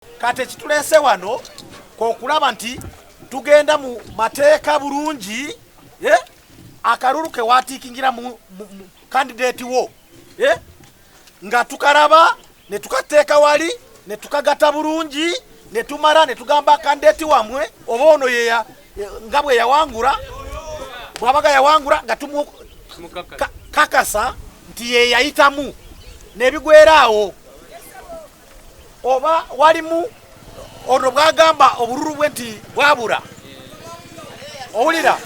Kati ekitulese wano kokulaba nti tugenda mu mateeka bulungi akalulu ke watikingira mu candidate wo nga tukaraba ne tukateeka wali ne tukagata bulungi ne tumara ne tugamba candidate wamwe oba ono yeya nga bwe yawangula bwabaga yawangula nga tumu kakasa nti ye yayitamu nebigweraawo oba walimu ono bwagamba obululu bwe nti bwabula owulira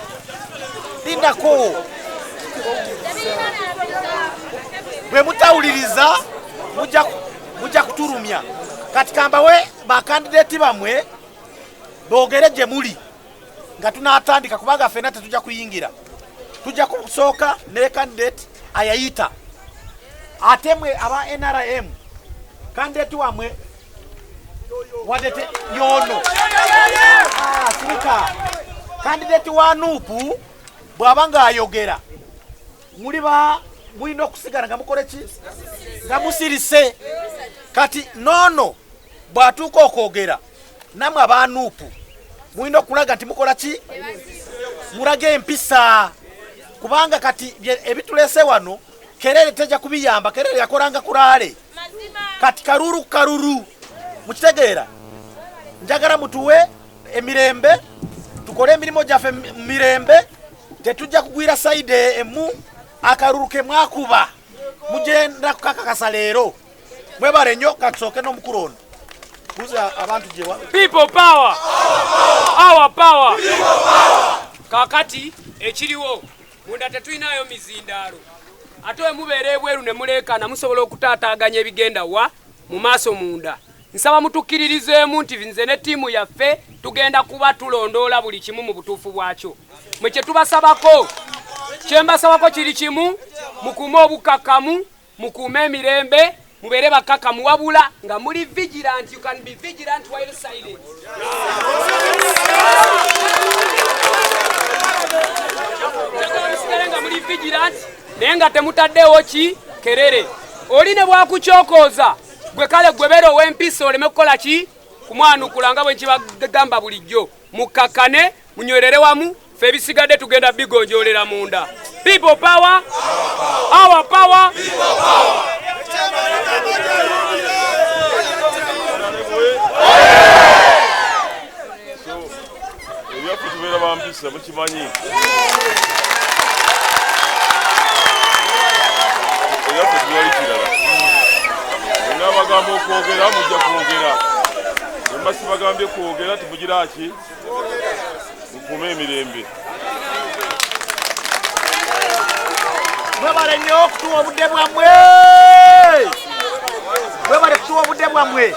lindako bwe mutawuliriza mujja kuturumya kati kambawe bakandidati bamwe boogere gye muli nga tunatandika kubanga ffenna tetujja kuyingira tujja kusooka ne candidate ayayita ate mwe aba NRM candidate wamwe wadete yono sirika candidate wa Nuupu bwabanga ayogera mulina okusigala nga mukole ki nga musirise kati nono bwatuuka okwogera namwe aba Nuupu mulina okulaga nti mukola ki mulaga empisa kubanga kati ebitulese wano Kerere teja kubiyamba Kerere yakolanga kulaale kati karuru mukitegeera njagala mutuwe emirembe tukole emirimu gyaffe mirembe tetujja kugwira side emu akalulu ke mwakuba mugenda kukakakasa leero mwebale nnyo katusooke n'omukulu ono kuza abantu gyewa people power our power kakati ekiriwo munda tetulinayo mizindaalo ate we mubeera ebweru ne muleekana musobola okutaataaganya ebigenda wa mu maaso munda nsaba mutukkiririzeemu nti nze ne ttiimu yaffe tugenda kuba tulondoola buli kimu mu butuufu bwakyo mwe kye tubasabako kyembasabako kiri kimu mukuume obukakamu mukuume emirembe mubeere bakakamu wabula nga muli vigilant. You can be vigilant while silent. Nga muli vigilant naye nga temutaddewo ki Kerere oli ne bwakukyokooza gwe kale gwe beera ow'empisa oleme kukola ki kumwanukula nga bwe nkibagamba bulijjo mukkakane munywerere wamu ffe ebisigadde tugenda bigonjoolera munda. People power our power ebyaffe tubeera bampisa mukimanyi ebyaffe tuwali kirala nga bagamba okwogera mujja kwogera emba sibagambye kwogera timugira ki mukuume emirembe. mwebale nnyo okutuwa obudde bwammwe mwebale kutuwa obudde bwammwe.